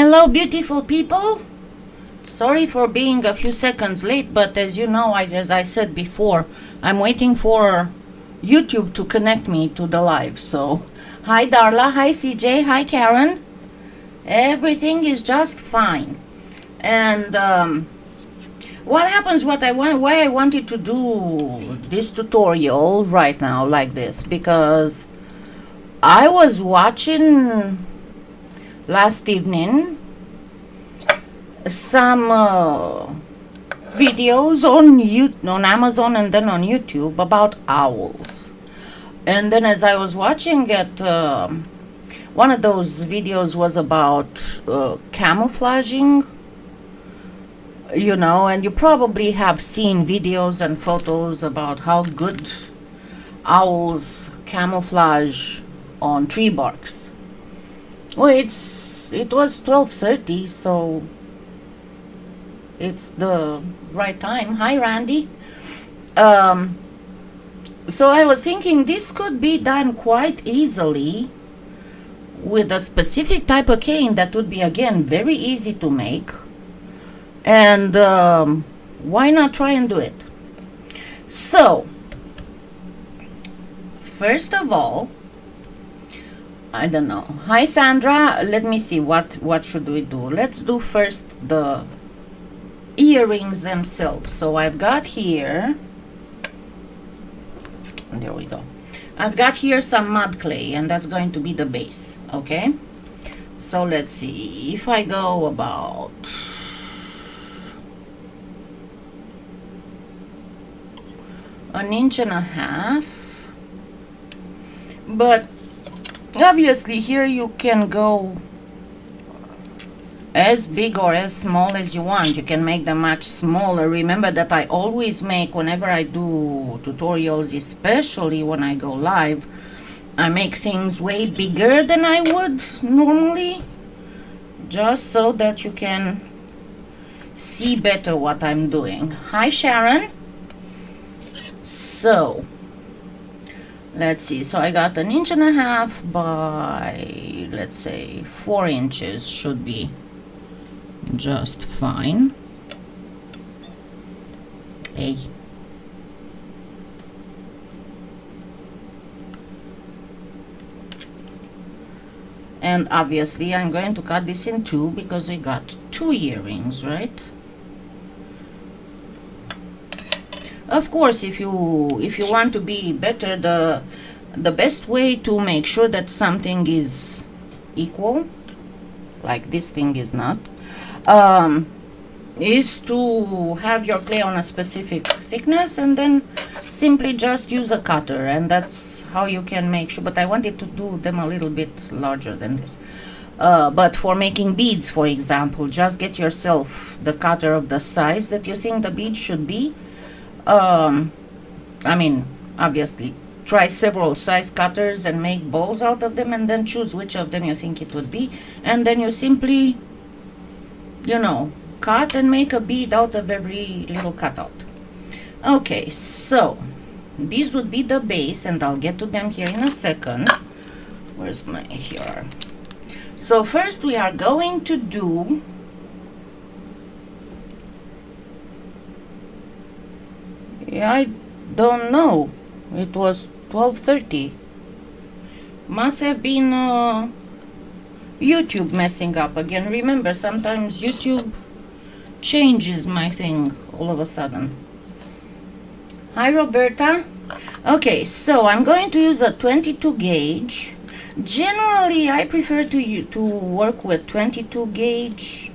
Hello, beautiful people. Sorry for being a few seconds late, but as you know, as I said before, I'm waiting for YouTube to connect me to the live. So, hi Darla, hi CJ, hi Karen. Everything is just fine. And what happens? Why I wanted to do this tutorial right now like this, because I was watching last evening some videos on Amazon and then on YouTube about owls. And then as I was watching it, one of those videos was about camouflaging, you know, and you probably have seen videos and photos about how good owls camouflage on tree barks. Well, it was 12:30, so it's the right time. Hi, Randy. So I was thinking this could be done quite easily with a specific type of cane that would be, again, very easy to make. And why not try and do it? So, first of all, I don't know. Hi, Sandra. Let me see. What should we do? Let's do first the earrings themselves. So I've got here, there we go. I've got here some mud clay, and that's going to be the base. Okay. So let's see. If I go about an inch and a half, but obviously here you can go as big or as small as you want. You can make them much smaller. Remember that I always make, whenever I do tutorials, especially when I go live, I make things way bigger than I would normally, just so that you can see better what I'm doing. Hi, Sharon. So let's see. So I got an inch and a half by, let's say, 4 inches should be just fine. Hey. And obviously I'm going to cut this in two because we got 2 earrings, right? Of course, if you want to be better, the best way to make sure that something is equal, like this thing is not, is to have your clay on a specific thickness and then simply just use a cutter, and that's how you can make sure. But I wanted to do them a little bit larger than this. But for making beads, for example, just get yourself the cutter of the size that you think the bead should be. I mean, obviously, try several size cutters and make balls out of them, and then choose which of them you think it would be, and then you simply, you know, cut and make a bead out of every little cutout. Okay, so these would be the base, and I'll get to them here in a second. Where's my here? So first we are going to do I don't know. It was 12:30. Must have been YouTube messing up again. Remember, sometimes YouTube changes my thing all of a sudden. Hi, Roberta. Okay, so I'm going to use a 22 gauge. Generally, I prefer to work with 22 gauge.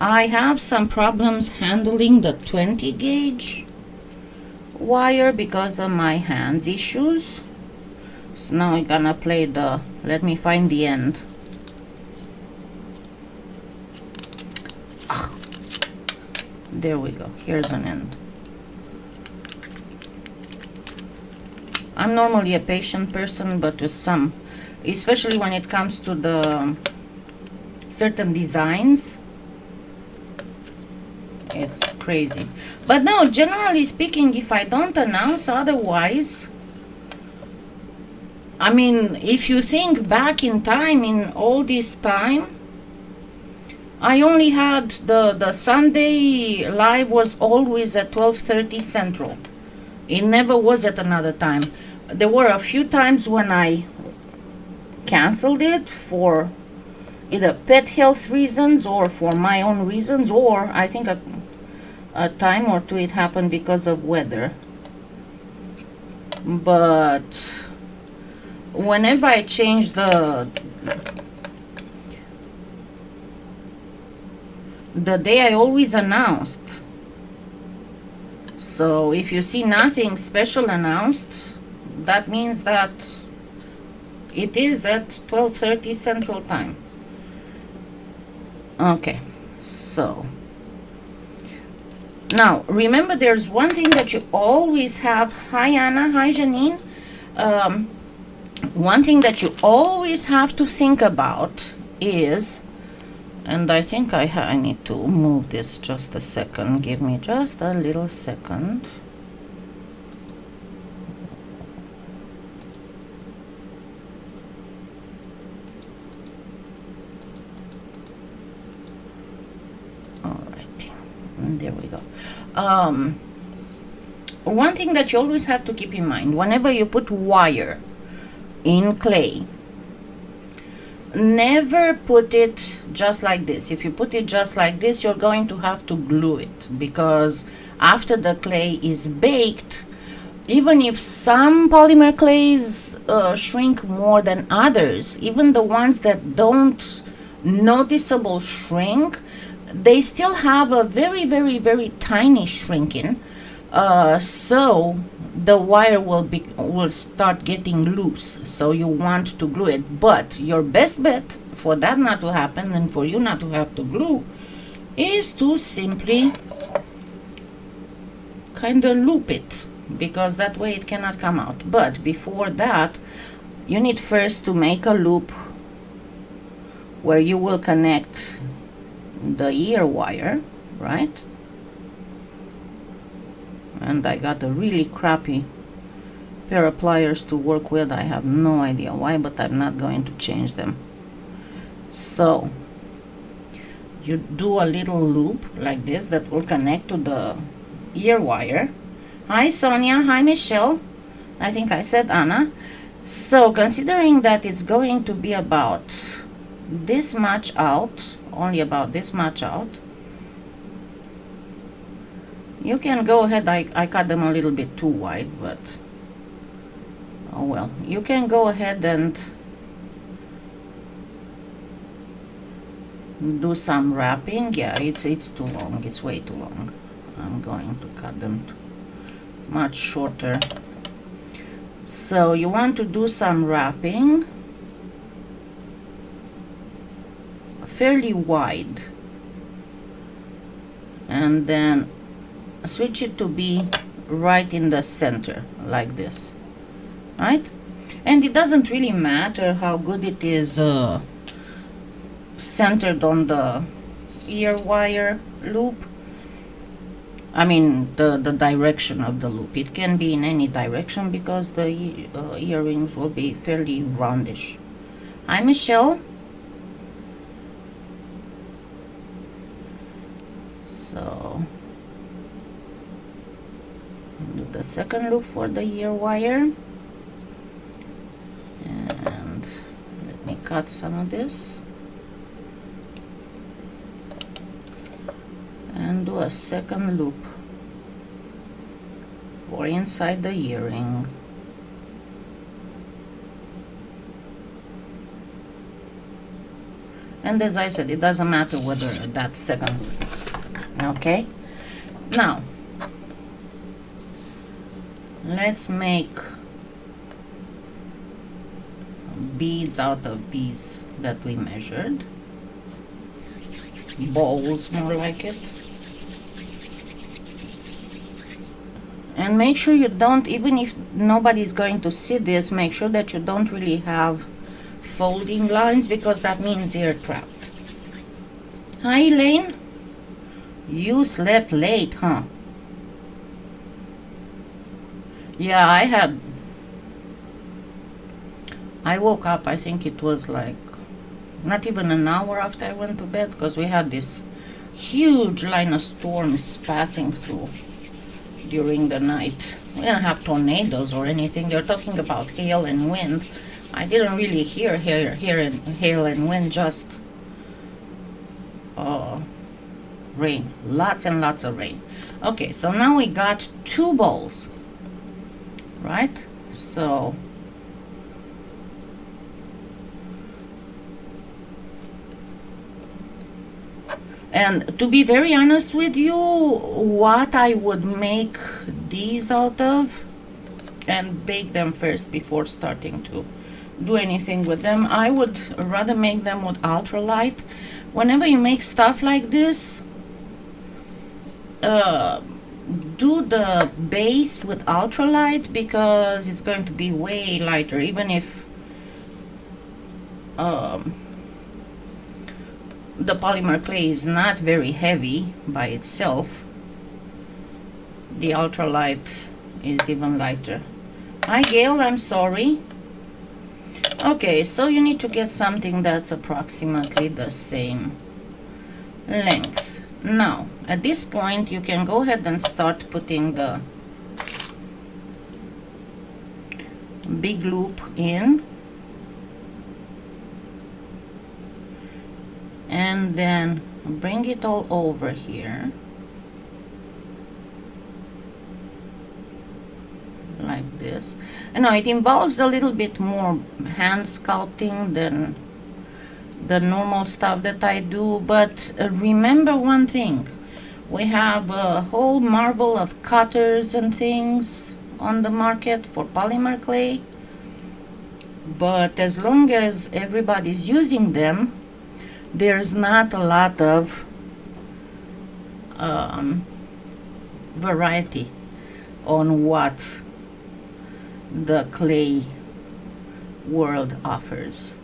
I have some problems handling the 20 gauge wire because of my hands issues. So now I'm gonna play the, let me find the end. There we go. Here's an end. I'm normally a patient person, but with some, especially when it comes to the certain designs, it's crazy. But no, generally speaking, if I don't announce otherwise, I mean, if you think back in time, in all this time, I only had the Sunday live was always at 12:30 Central. It never was at another time. There were a few times when I canceled it for either pet health reasons or for my own reasons, or I think a time or two it happened because of weather. But whenever I change the day, I always announced. So if you see nothing special announced, that means that it is at 12:30 Central Time. Okay, so now remember, there's one thing that you always have. Hi Anna, hi Janine. One thing that you always have to think about is, and I think I need to move this just a second. Give me just a little second. Alright, there we go. One thing that you always have to keep in mind whenever you put wire in clay, never put it just like this. If you put it just like this, you're going to have to glue it, because after the clay is baked, even if some polymer clays shrink more than others, even the ones that don't noticeable shrink, they still have a very, very, very tiny shrinking. So the wire will start getting loose, so you want to glue it. But your best bet for that not to happen and for you not to have to glue is to simply kind of loop it, because that way it cannot come out. But before that, you need first to make a loop where you will connect the ear wire, right? And I got a really crappy pair of pliers to work with. I have no idea why, but I'm not going to change them. So you do a little loop like this that will connect to the ear wire. Hi Sonia, hi Michelle, I think I said Anna. So considering that it's going to be about this much out, only about this much out, you can go ahead. I cut them a little bit too wide, but oh well. You can go ahead and do some wrapping. Yeah, it's too long. It's way too long. I'm going to cut them much shorter. So you want to do some wrapping fairly wide, and then switch it to be right in the center like this, right? And it doesn't really matter how good it is centered on the ear wire loop. I mean the direction of the loop. It can be in any direction because the earrings will be fairly roundish. Hi Michelle. So do the second loop for the ear wire, and let me cut some of this and do a second loop for inside the earring. And as I said, it doesn't matter whether that second loop is okay. Now let's make beads out of these that we measured. Balls, more like it. And make sure you don't, even if nobody's going to see this, make sure that you don't really have folding lines, because that means you're trapped. Hi Elaine. You slept late, huh? Yeah, I woke up, I think it was like not even an hour after I went to bed, because we had this huge line of storms passing through during the night. We didn't have tornadoes or anything. They're talking about hail and wind. I didn't really hear hail and wind, just rain. Lots and lots of rain. Okay, so now we got 2 bowls, right? So and to be very honest with you, what I would make these out of and bake them first before starting to do anything with them, I would rather make them with ultralight. Whenever you make stuff like this, do the base with ultralight, because it's going to be way lighter, even if the polymer clay is not very heavy by itself. The ultralight is even lighter. Hi Gail, I'm sorry. Okay, so you need to get something that's approximately the same length. Now, at this point, you can go ahead and start putting the big loop in. And then bring it all over here. Like this. I know it involves a little bit more hand sculpting than the normal stuff that I do, but remember one thing: we have a whole marvel of cutters and things on the market for polymer clay, but as long as everybody's using them, there's not a lot of variety on what the clay world offers.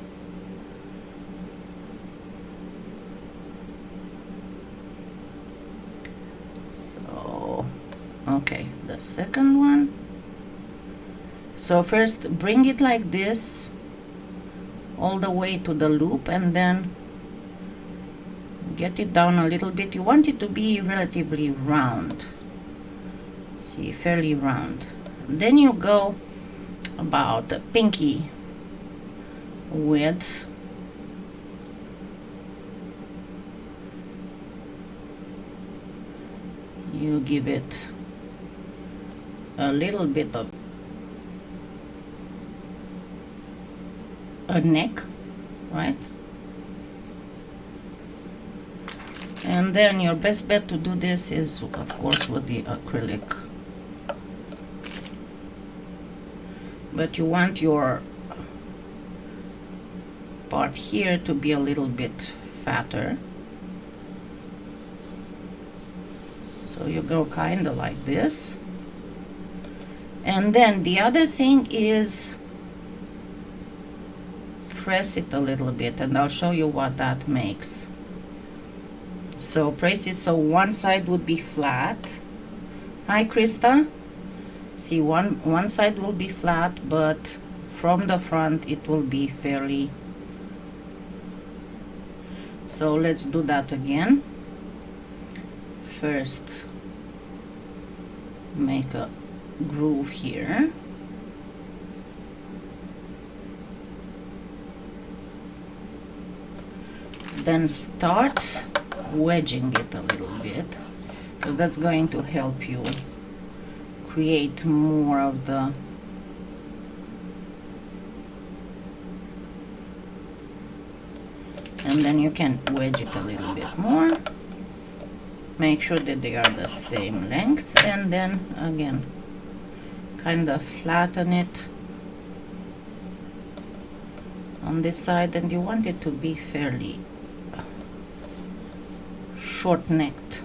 So, okay, the second one. So first bring it like this all the way to the loop, and then get it down a little bit. You want it to be relatively round. See, fairly round. Then you go about a pinky width. You give it a little bit of a neck, right? And then your best bet to do this is, of course, with the acrylic. But you want your part here to be a little bit fatter. So you go kind of like this. And then the other thing is press it a little bit, and I'll show you what that makes. So press it so one side would be flat. Hi Krista. See, one side will be flat, but from the front it will be fairly. So let's do that again. First make a groove here. Then start wedging it a little bit, because that's going to help you create more of the and then you can wedge it a little bit more. Make sure that they are the same length, and then again kind of flatten it on this side, and you want it to be fairly short necked.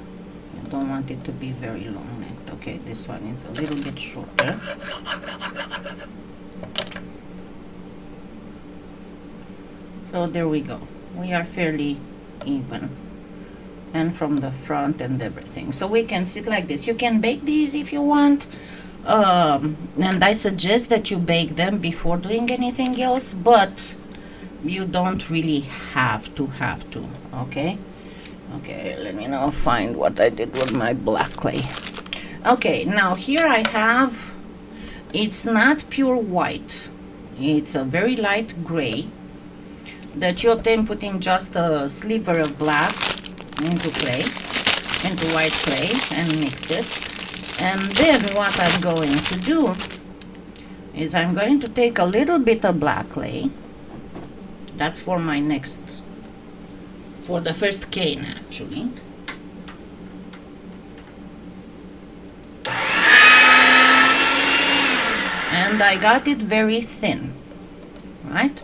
You don't want it to be very long necked. Okay, this one is a little bit shorter. So there we go. We are fairly even, and from the front and everything. So we can sit like this. You can bake these if you want, and I suggest that you bake them before doing anything else, but you don't really have to, okay? Okay, let me now find what I did with my black clay. Okay, now here I have, it's not pure white, it's a very light gray that you obtain putting just a sliver of black into white clay, and mix it. And then what I'm going to do is I'm going to take a little bit of black clay. That's for my next, for the first cane actually. And I got it very thin, right?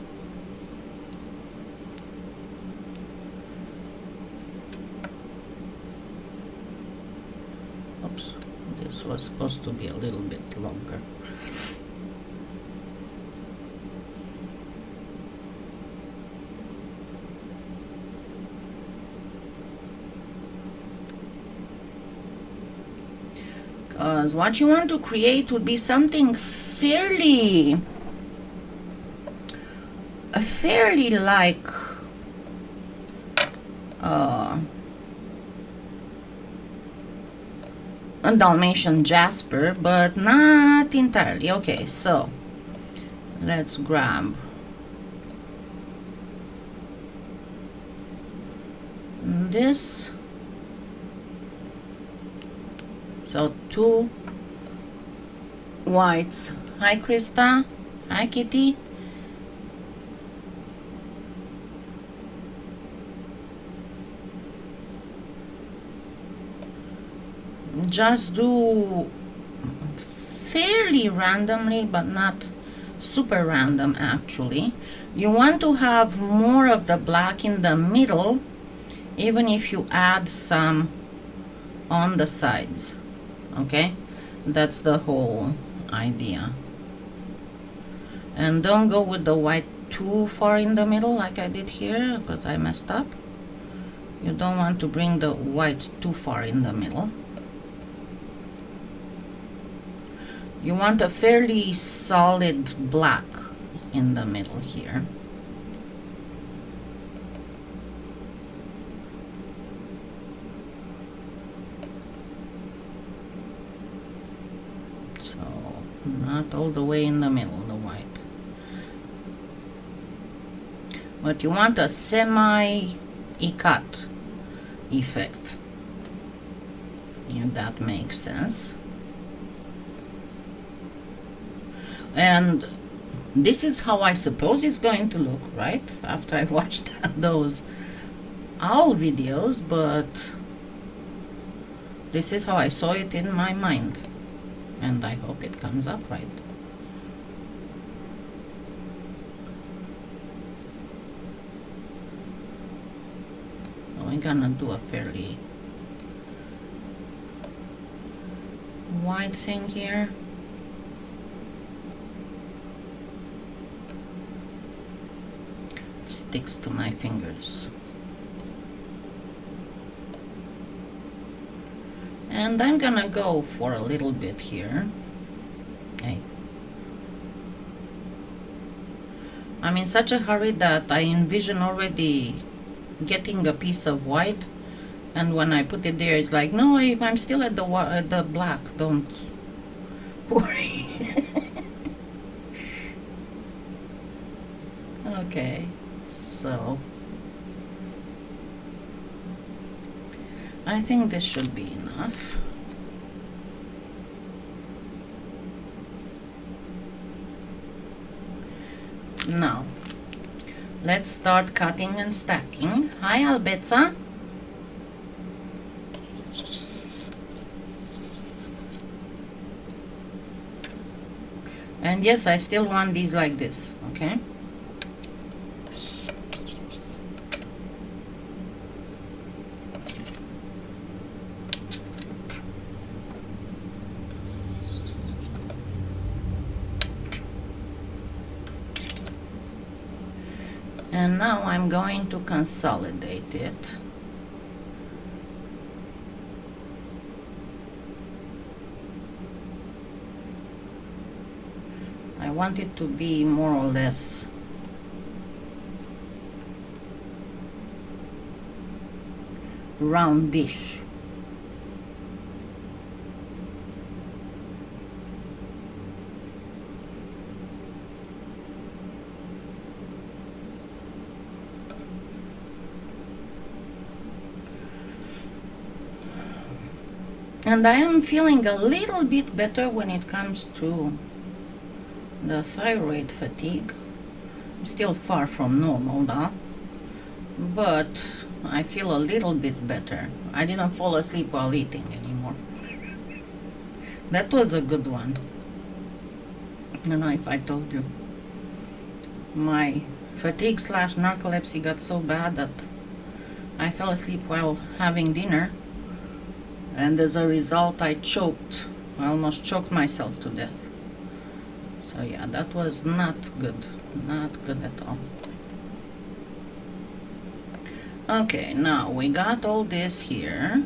Oops, this was supposed to be a little bit longer. Because what you want to create would be something fairly like a Dalmatian jasper, but not entirely. Okay, so let's grab this. So 2 whites. Hi Krista. Hi Kitty. Just do fairly randomly, but not super random actually. You want to have more of the black in the middle, even if you add some on the sides. Okay, that's the whole idea. And don't go with the white too far in the middle like I did here, because I messed up. You don't want to bring the white too far in the middle. You want a fairly solid black in the middle here. So not all the way in the middle, the white. But you want a semi-ikat effect, if that makes sense. And this is how I suppose it's going to look, right? After I watched those owl videos, but this is how I saw it in my mind. And I hope it comes up right. We're gonna do a fairly wide thing here. Sticks to my fingers. And I'm gonna go for a little bit here. Okay. I'm in such a hurry that I envision already getting a piece of white, and when I put it there, it's like, no, I'm still at the black. Don't worry. Okay. So I think this should be enough. Now let's start cutting and stacking. Hi Albetza. And yes, I still want these like this, okay? And now I'm going to consolidate it. I want it to be more or less round dish. And I am feeling a little bit better when it comes to the thyroid fatigue. I'm still far from normal now, but I feel a little bit better. I didn't fall asleep while eating anymore. That was a good one. I don't know if I told you. My fatigue / narcolepsy got so bad that I fell asleep while having dinner. And as a result, I choked. I almost choked myself to death. So yeah, that was not good. Not good at all. Okay, now we got all this here.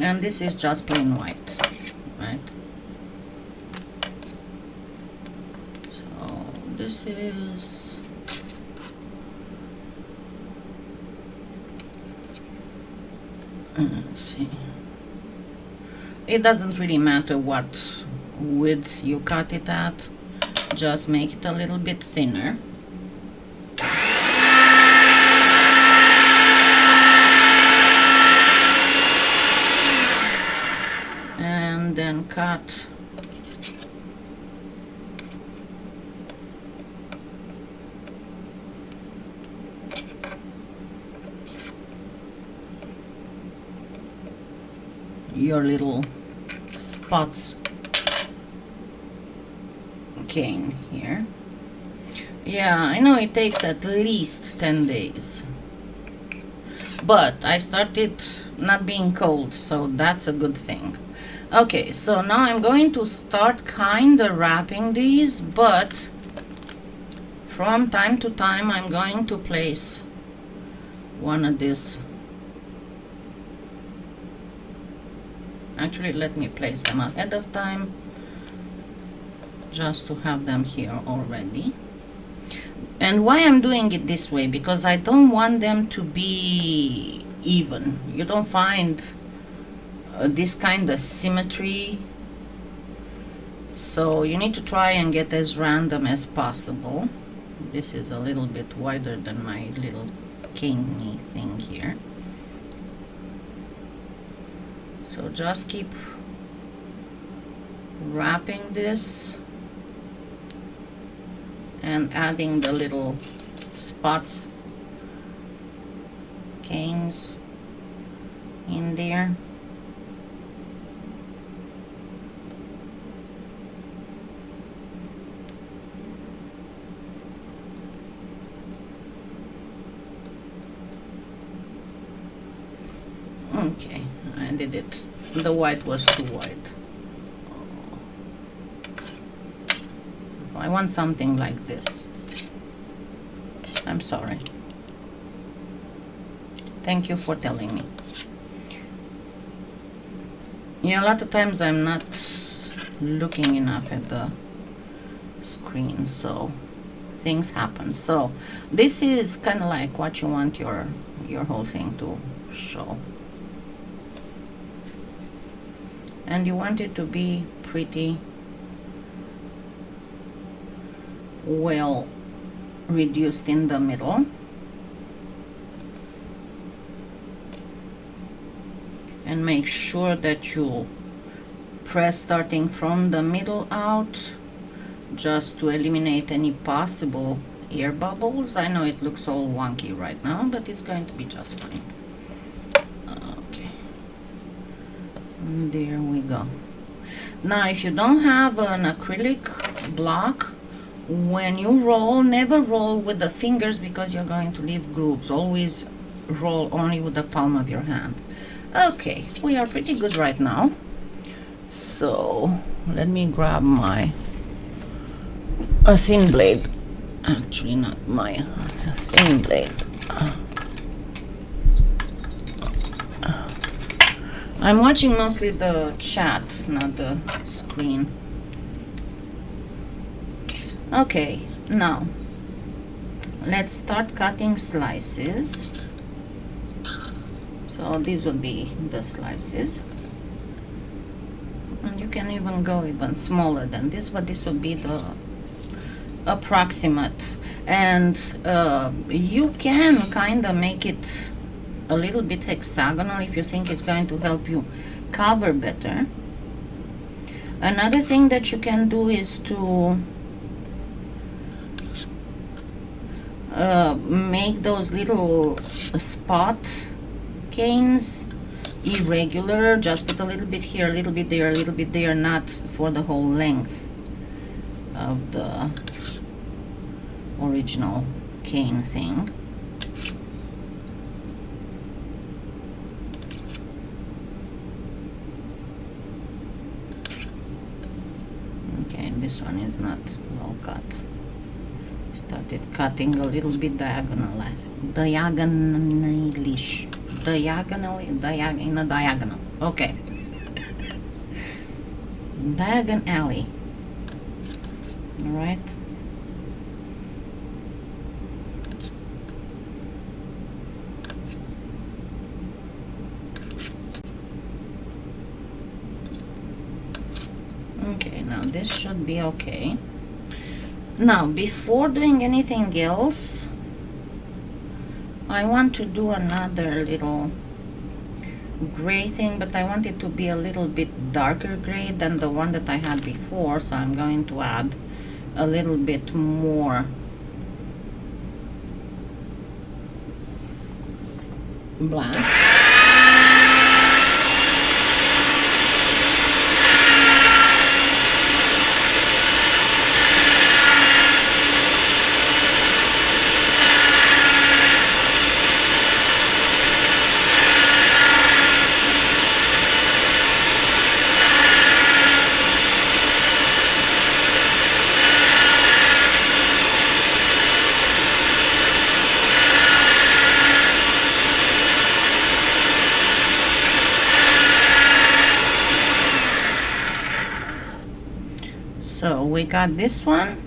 And this is just plain white, right? So this is... let's see. It doesn't really matter what width you cut it at, just make it a little bit thinner. And then cut your little spots cane here. Yeah, I know it takes at least 10 days, but I started not being cold, so that's a good thing. Okay, so now I'm going to start kinda wrapping these, but from time to time I'm going to place one of these. Actually, let me place them ahead of time, just to have them here already. And why I'm doing it this way, because I don't want them to be even. You don't find this kind of symmetry, so you need to try and get as random as possible. This is a little bit wider than my little cane thing here. So just keep wrapping this and adding the little spots, canes in there. Okay, I did it. The white was too white. I want something like this. I'm sorry. Thank you for telling me. Yeah, a lot of times I'm not looking enough at the screen, so things happen. So this is kind of like what you want your whole thing to show. And you want it to be pretty well reduced in the middle. And make sure that you press starting from the middle out, just to eliminate any possible air bubbles. I know it looks all wonky right now, but it's going to be just fine. Okay, and there we go. Now if you don't have an acrylic block, when you roll, never roll with the fingers, because you're going to leave grooves. Always roll only with the palm of your hand. Okay, we are pretty good right now. So let me grab a thin blade. Actually, not a thin blade. I'm watching mostly the chat, not the screen. Okay, Now let's start cutting slices. So these will be the slices, and you can even go even smaller than this, but this will be the approximate. And you can kind of make it a little bit hexagonal if you think it's going to help you cover better. Another thing that you can do is to make those little spot canes irregular. Just put a little bit here, a little bit there, a little bit there, not for the whole length of the original cane thing. Okay, this one is not well cut. Started cutting a little bit diagonally, in a diagonal. Okay, diagonally. All right. Okay, now this should be okay. Now, before doing anything else, I want to do another little gray thing, but I want it to be a little bit darker gray than the one that I had before, so I'm going to add a little bit more black. So we got this one,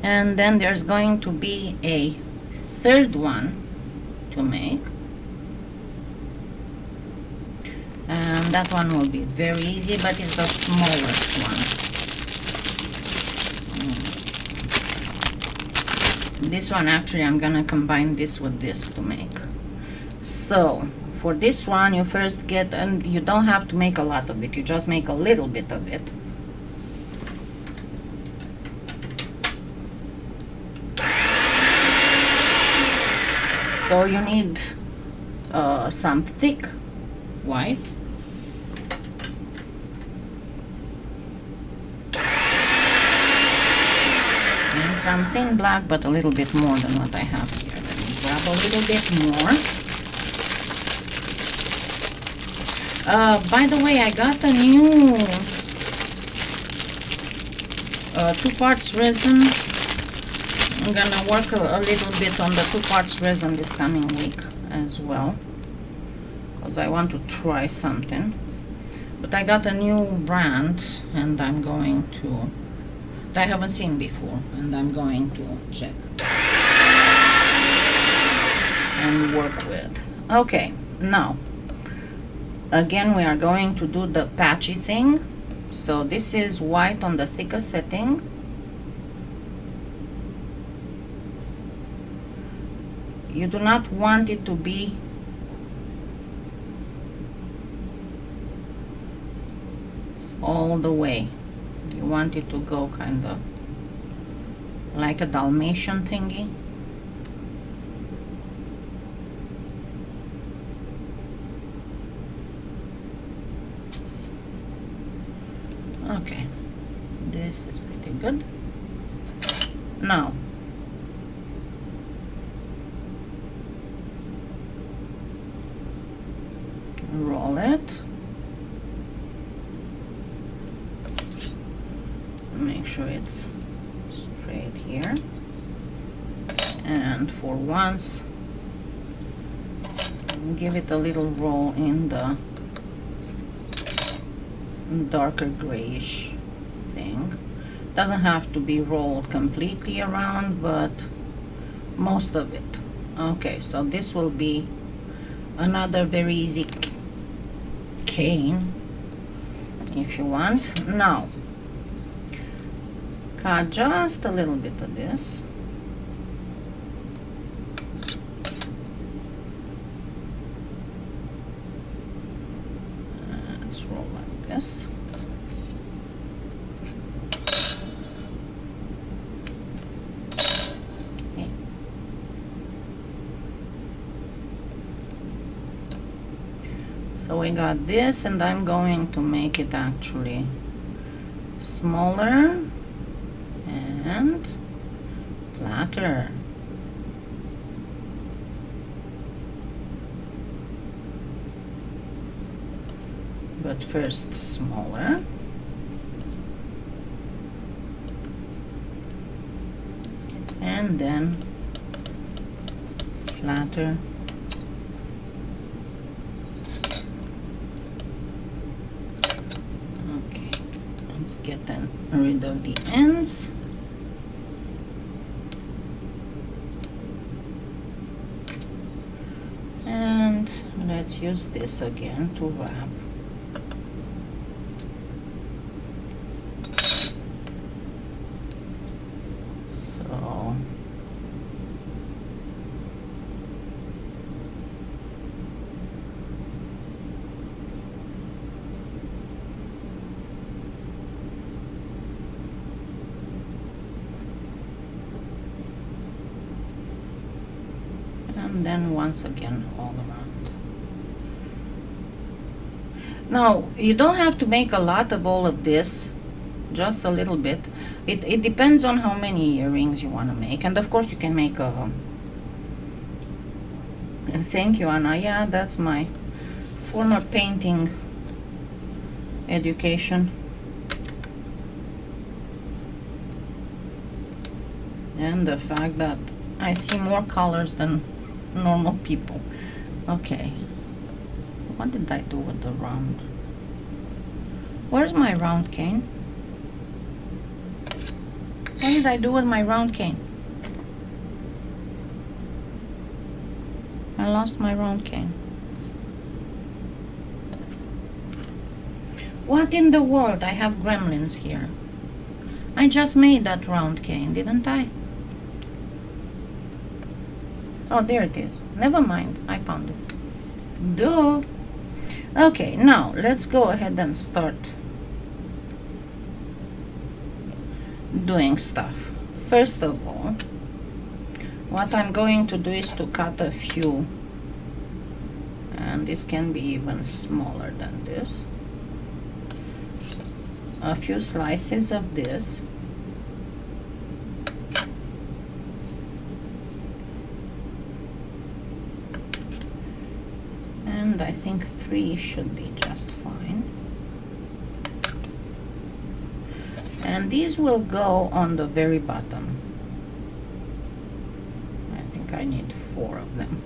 and then there's going to be a third one to make, and that one will be very easy, but it's the smallest one. This one, actually, I'm gonna combine this with this to make. So for this one, you first get, and you don't have to make a lot of it, you just make a little bit of it. So you need some thick white, and some thin black, but a little bit more than what I have here. Let me grab a little bit more. By the way, I got a new 2 parts resin. I'm gonna work a little bit on the 2 parts resin this coming week as well, because I want to try something. But I got a new brand, and I'm going to, that I haven't seen before, and I'm going to check and work with. Okay, now again we are going to do the patchy thing. So this is white on the thicker setting. You do not want it to be all the way. You want it to go kind of like a Dalmatian thingy. Okay, this is pretty good. Now roll it. Make sure it's straight here. And for once, give it a little roll in the darker grayish thing. Doesn't have to be rolled completely around, but most of it. Okay, so this will be another very easy cane if you want. Now cut just a little bit of this. Let's roll like this. So we got this, and I'm going to make it actually smaller and flatter. But first smaller. And then flatter. Okay, let's get then rid of the ends. And let's use this again to wrap. So and then once again all around. Now you don't have to make a lot of all of this, just a little bit. It depends on how many earrings you want to make, and of course you can make a thank you, Anna. Yeah, that's my former painting education. And the fact that I see more colors than normal people. Okay, what did I do with the round? Where's my round cane? What did I do with my round cane? I lost my round cane. What in the world? I have gremlins here. I just made that round cane, didn't I? Oh, there it is. Never mind, I found it. Duh. Okay, now let's go ahead and start doing stuff. First of all, what I'm going to do is to cut a few, and this can be even smaller than this, a few slices of this. And I think 3 should be just fine. And these will go on the very bottom. I think I need 4 of them.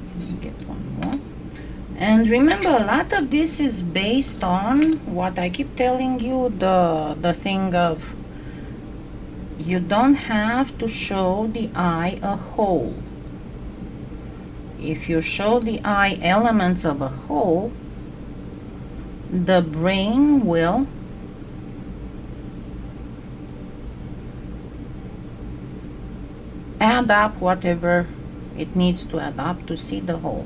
Let me get one more. And remember, a lot of this is based on what I keep telling you, the thing of you don't have to show the eye a whole. If you show the eye elements of a whole, the brain will add up whatever it needs to add up to see the whole.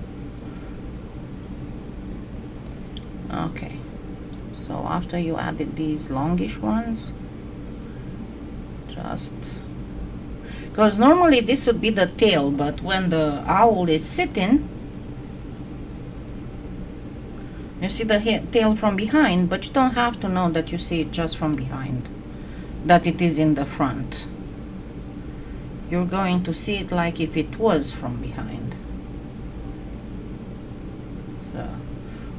Okay, so after you added these longish ones, just because normally this would be the tail, but when the owl is sitting, you see the tail from behind, but you don't have to know that you see it just from behind, that it is in the front. You're going to see it like if it was from behind. So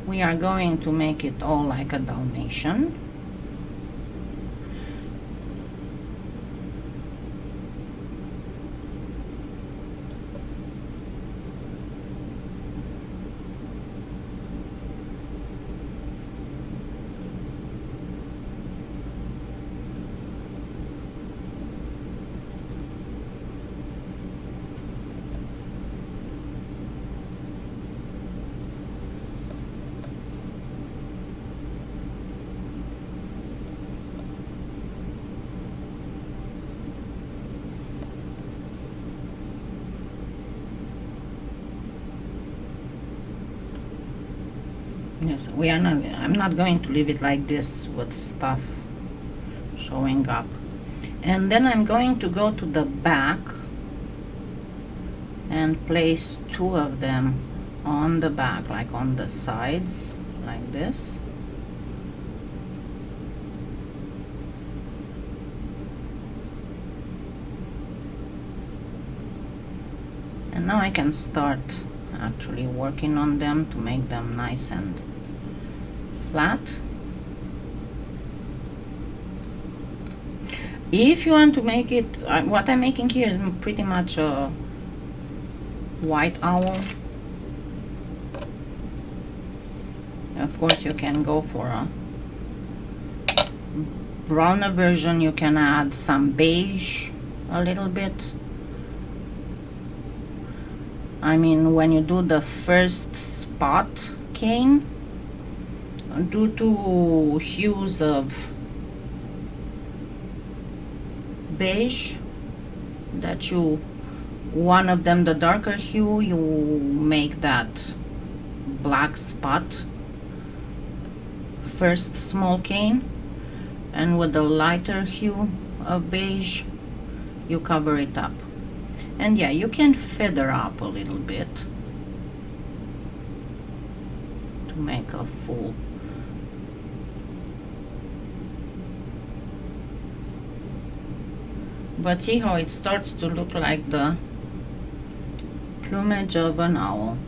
we are going to make it all like a Dalmatian. Yes, we are not. I'm not going to leave it like this with stuff showing up. And then I'm going to go to the back and place two of them on the back, like on the sides, like this. And now I can start actually working on them to make them nice and flat. If you want to make it, what I'm making here is pretty much a white owl. Of course you can go for a browner version. You can add some beige a little bit. I mean, when you do the first spot cane, do two hues of beige that you, one of them the darker hue, you make that black spot first small cane, and with the lighter hue of beige you cover it up. And yeah, you can feather up a little bit to make a full. But see how it starts to look like the plumage of an owl.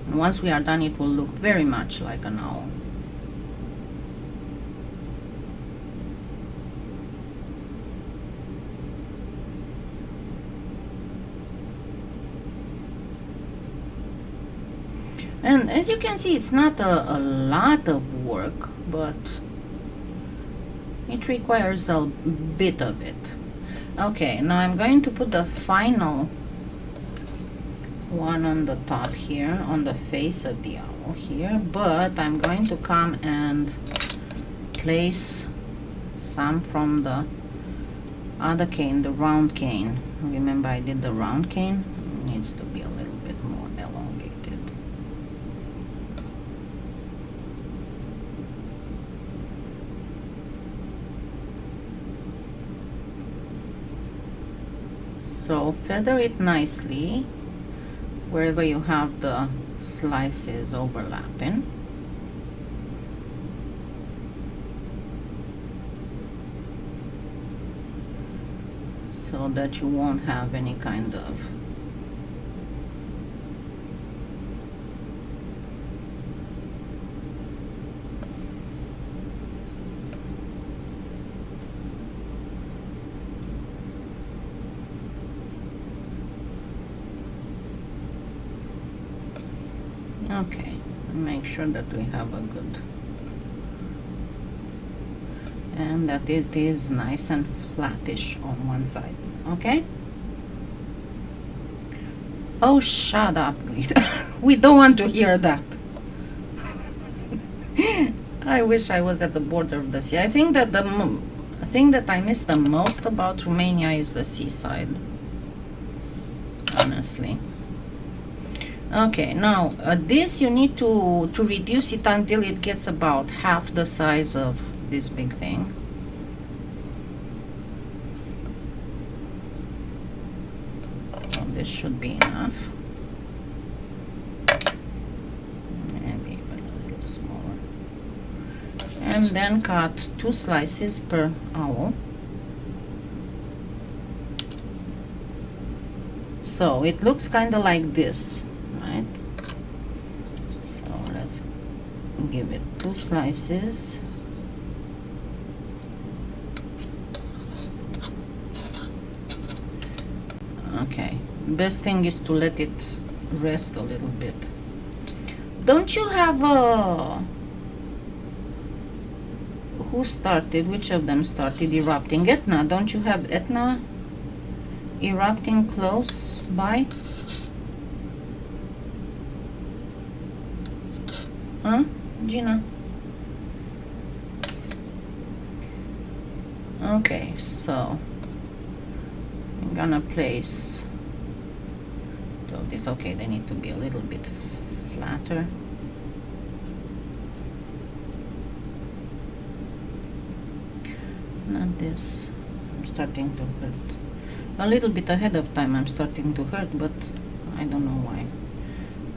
And once we are done, it will look very much like an owl. And as you can see, it's not a lot of work, but it requires a bit of it. Okay, now I'm going to put the final one on the top here, on the face of the owl here, but I'm going to come and place some from the other cane, the round cane. Remember I did the round cane? It needs to be a little bit more elongated. So feather it nicely wherever you have the slices overlapping. So that you won't have any kind of okay, make sure that we have a good, and that it is nice and flattish on one side. Okay? Oh, shut up. We don't want to hear that. I wish I was at the border of the sea. I think that the thing that I miss the most about Romania is the seaside, honestly. Okay, now this you need to reduce it until it gets about half the size of this big thing. Oh, this should be enough. Maybe a little smaller. And then cut 2 slices per owl. So it looks kind of like this. Right, so let's give it 2 slices. Okay, best thing is to let it rest a little bit. Don't you have a, who started, which of them started erupting? Etna, don't you have Etna erupting close by? Huh, Gina? Okay, so I'm gonna place, so this, okay, they need to be a little bit flatter. Not this. I'm starting to hurt. A little bit ahead of time I'm starting to hurt, but I don't know why.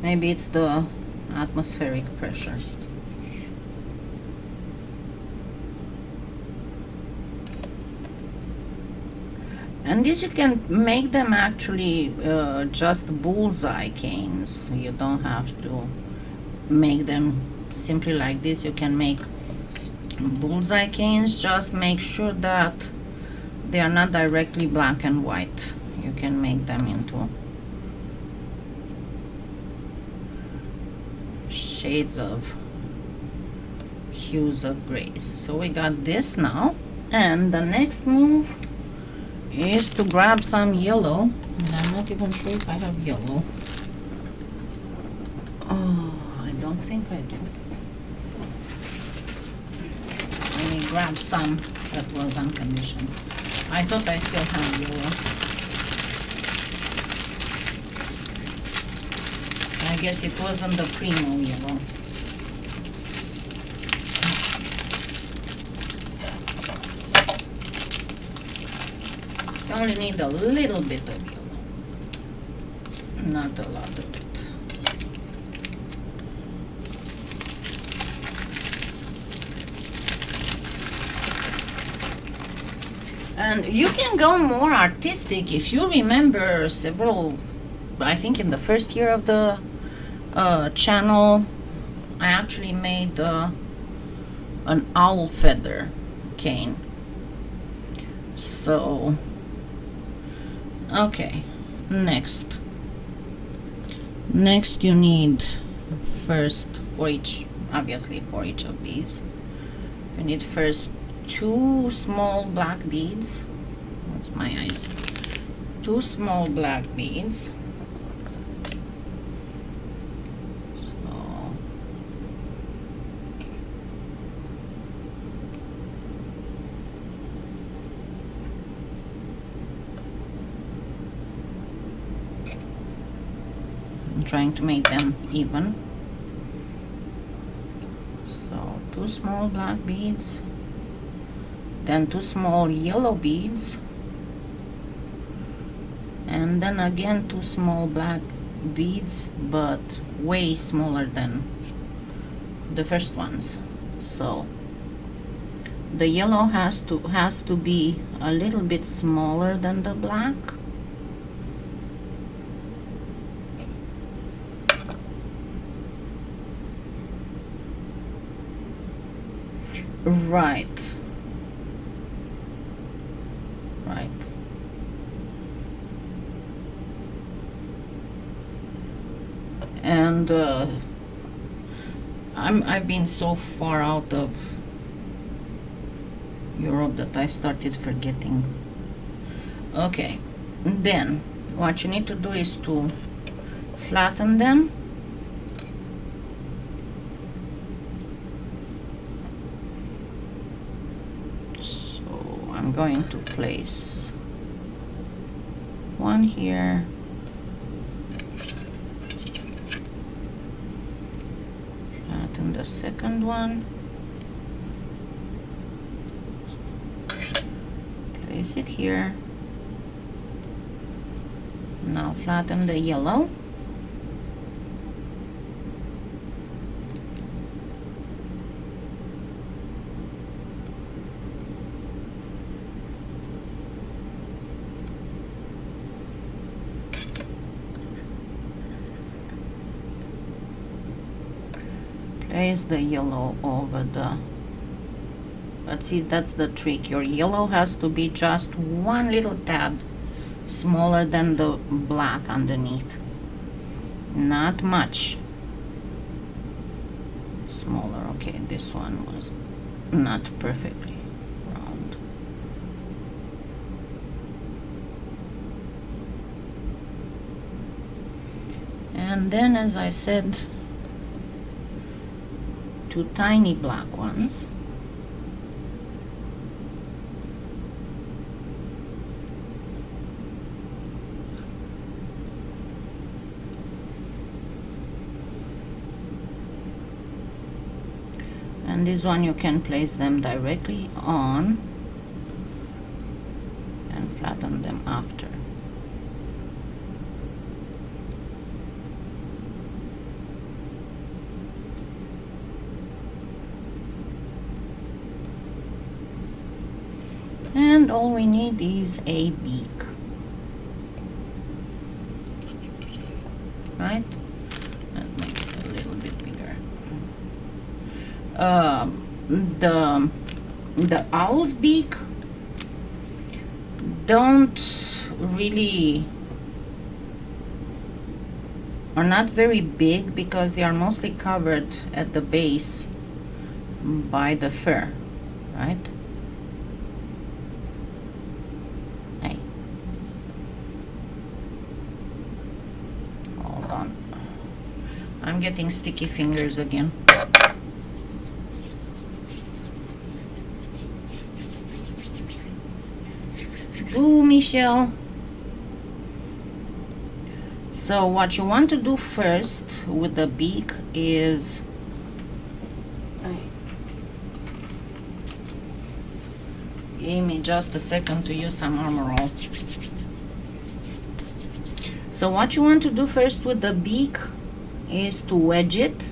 Maybe it's the atmospheric pressure. And this, you can make them actually just bullseye canes. You don't have to make them simply like this. You can make bullseye canes. Just make sure that they are not directly black and white. You can make them into shades of hues of grays. So we got this now, and the next move is to grab some yellow, and I'm not even sure if I have yellow. Oh, I don't think I do. Let me grab some that was unconditioned. I thought I still had yellow. I guess it wasn't the Premo yellow. You only need a little bit of yellow, not a lot of it. And you can go more artistic if you remember several, I think in the first year of the channel, I actually made an owl feather cane. So, okay, next you need first, for each, obviously for each of these, you need first 2 small black beads. What's my eyes? 2 small black beads. So I'm trying to make them even. So 2 small black beads, then 2 small yellow beads, and then again 2 small black beads, but way smaller than the first ones. So the yellow has to be a little bit smaller than the black. Right. And I've been so far out of Europe that I started forgetting. Okay, then what you need to do is to flatten them. So I'm going to place one here, flatten the second one, place it here. Now flatten the yellow. Place the yellow over the, but see, that's the trick. Your yellow has to be just one little tad smaller than the black underneath, not much smaller. Okay, this one was not perfectly round. And then, as I said, 2 tiny black ones. And this one you can place them directly on open them after. And all we need is a beak, right? Let's make it a little bit bigger. The owl's beak are not very big because they are mostly covered at the base by the fur, right? Hey, hold on, I'm getting sticky fingers again. Ooh, Michelle. So what you want to do first with the beak is give me just a second to use some armor roll. So what you want to do first with the beak is to wedge it,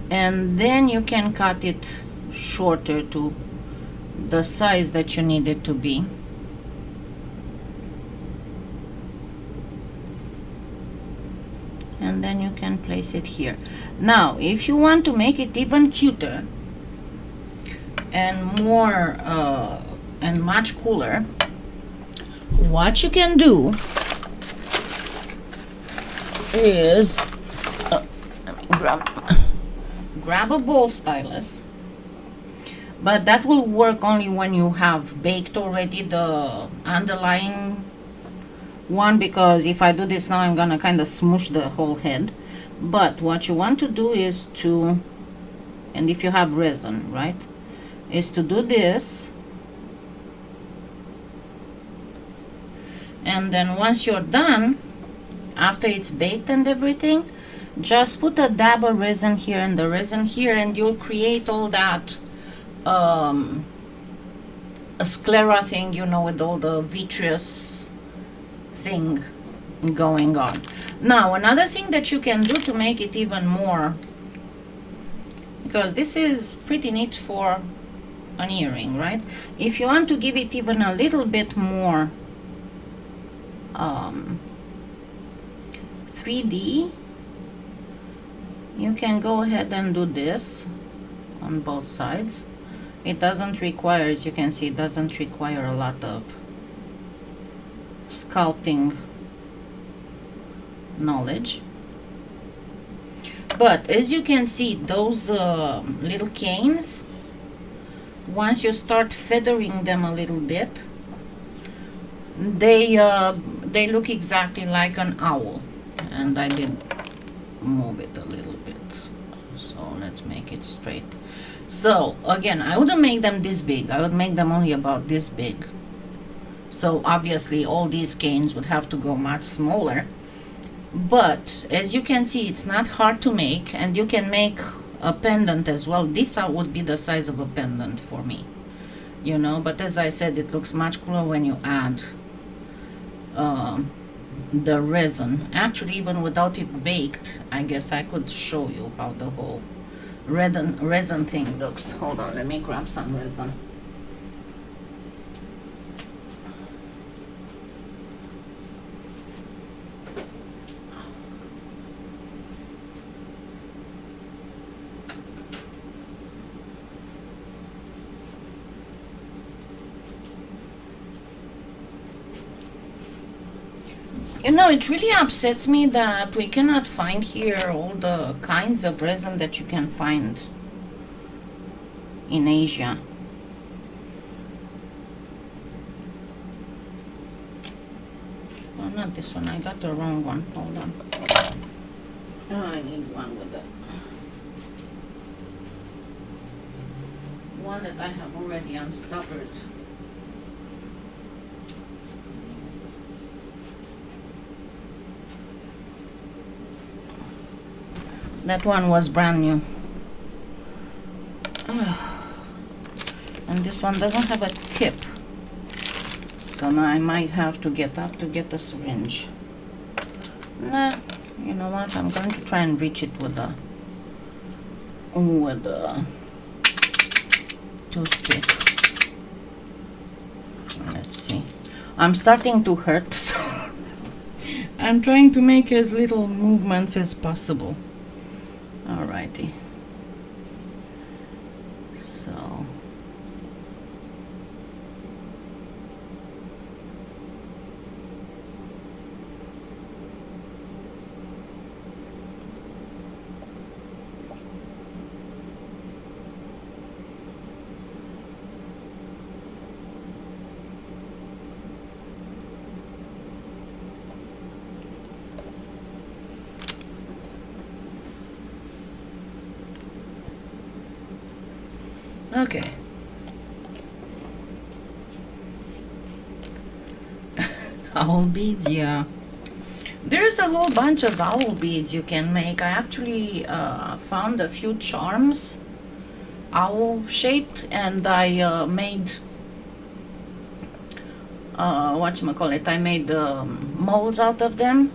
and then you can cut it shorter to the size that you need it to be. And then you can place it here. Now, if you want to make it even cuter and more and much cooler, what you can do is let me grab a ball stylus, but that will work only when you have baked already the underlying one, because if I do this now I'm gonna kind of smoosh the whole head. But what you want to do is to, and if you have resin, right, is to do this, and then once you're done, after it's baked and everything, just put a dab of resin here and the resin here, and you'll create all that a sclera thing, you know, with all the vitreous thing going on. Now, another thing that you can do to make it even more, because this is pretty neat for an earring, right? If you want to give it even a little bit more 3D, you can go ahead and do this on both sides. It doesn't require, as you can see, it doesn't require a lot of sculpting knowledge. But as you can see, those little canes, once you start feathering them a little bit, they look exactly like an owl. And I did move it a little bit, so let's make it straight. So again, I wouldn't make them this big, I would make them only about this big. So obviously all these canes would have to go much smaller, but as you can see, it's not hard to make, and you can make a pendant as well. This would be the size of a pendant for me, you know, but as I said, it looks much cooler when you add the resin. Actually, even without it baked, I guess I could show you how the whole resin thing looks. Hold on, let me grab some resin. You know, it really upsets me that we cannot find here all the kinds of resin that you can find in Asia. Oh, not this one, I got the wrong one. Hold on. Oh, I need one with the one that I have already unstoppered. That one was brand new. And this one doesn't have a tip. So So now I might have to get up to get a syringe. Nah, you know what? I'm going to try and reach it with the toothpick. Let's see. I'm starting to hurt, so I'm trying to make as little movements as possible. Alrighty. So okay. Owl beads, yeah. There's a whole bunch of owl beads you can make. I actually found a few charms, owl shaped, and I made whatchamacallit, I made molds out of them.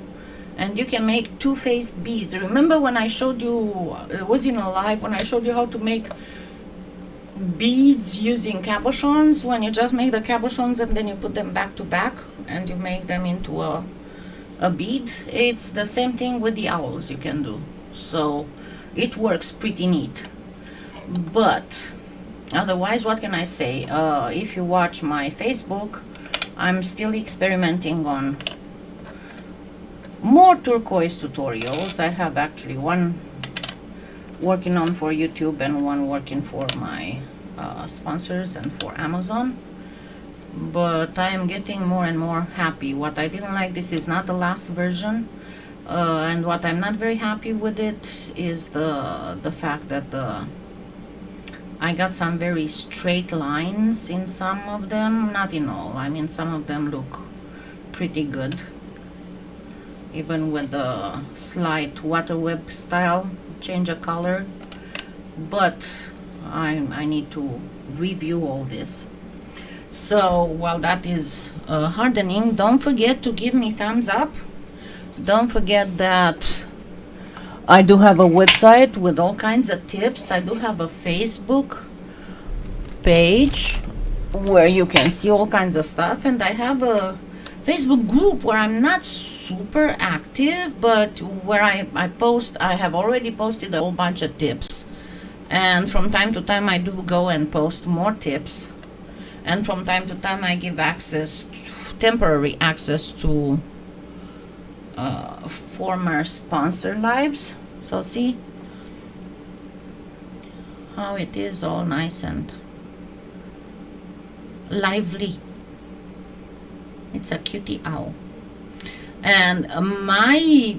And you can make two-faced beads. Remember when I showed you, it was in a live, when I showed you how to make beads using cabochons, when you just make the cabochons and then you put them back to back and you make them into a bead. It's the same thing with the owls you can do. So it works pretty neat. But otherwise, what can I say? If you watch my Facebook, I'm still experimenting on more turquoise tutorials. I have actually one working on for YouTube and one working for my sponsors and for Amazon. But I am getting more and more happy. What I didn't like, this is not the last version, and what I'm not very happy with it is the fact that I got some very straight lines in some of them, not in all. I mean, some of them look pretty good, even with the slight water web style change of color. But I need to review all this. So while that is hardening, don't forget to give me thumbs up. Don't forget that I do have a website with all kinds of tips. I do have a Facebook page where you can see all kinds of stuff, and I have a Facebook group where I'm not super active, but where I post. I have already posted a whole bunch of tips, and from time to time I do go and post more tips, and from time to time I give access, temporary access to former sponsor lives. So see how it is all nice and lively. It's a cutie owl. And my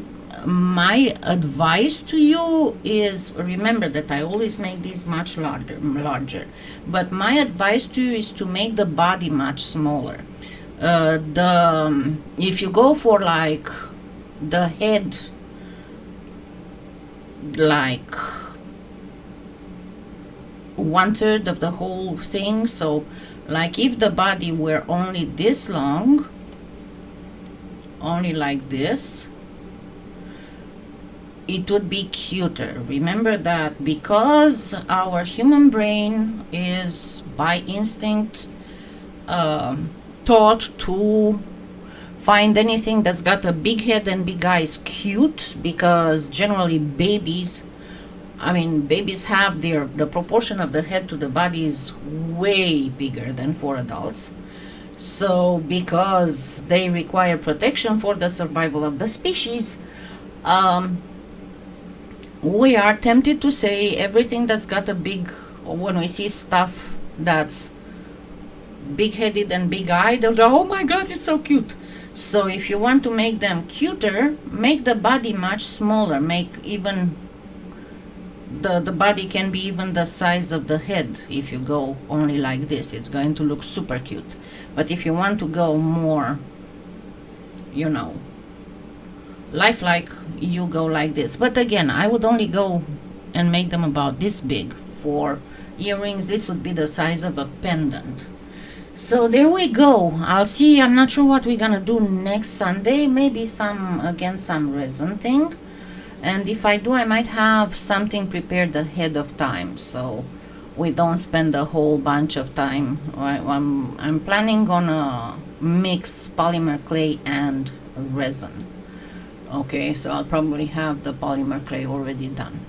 advice to you is, remember that I always make these much larger, but my advice to you is to make the body much smaller. If you go for like the head, like 1/3 of the whole thing, so like if the body were only this long, only like this, it would be cuter. Remember that, because our human brain is by instinct taught to find anything that's got a big head and big eyes cute, because generally babies have the proportion of the head to the body is way bigger than for adults. So because they require protection for the survival of the species, we are tempted to say everything that's got a big, when we see stuff that's big-headed and big-eyed, they'll go, oh my god, it's so cute. So if you want to make them cuter, make the body much smaller. Make even the body can be even the size of the head. If you go only like this, it's going to look super cute. But if you want to go more, lifelike, you go like this. But again, I would only go and make them about this big. For earrings, this would be the size of a pendant. So there we go. I'll see. I'm not sure what we're gonna do next Sunday. Maybe some resin thing. And if I do, I might have something prepared ahead of time, so we don't spend a whole bunch of time. I'm planning on a mix polymer clay and resin. Okay, so I'll probably have the polymer clay already done.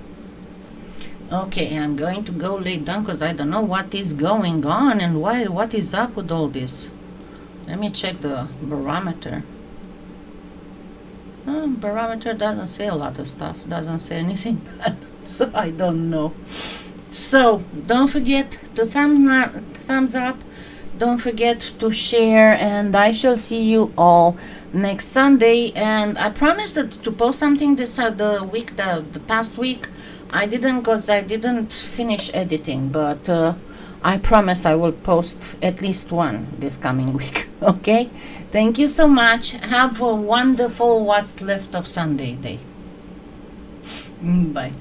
Okay, I'm going to go lay down because I don't know what is going on and what is up with all this. Let me check the barometer. Barometer doesn't say a lot of stuff, doesn't say anything bad, so I don't know. So don't forget to thumbs up, don't forget to share, and I shall see you all next Sunday. And I promised to post something the past week. I didn't because I didn't finish editing, but I promise I will post at least one this coming week. Okay? Thank you so much. Have a wonderful what's left of Sunday day. Bye.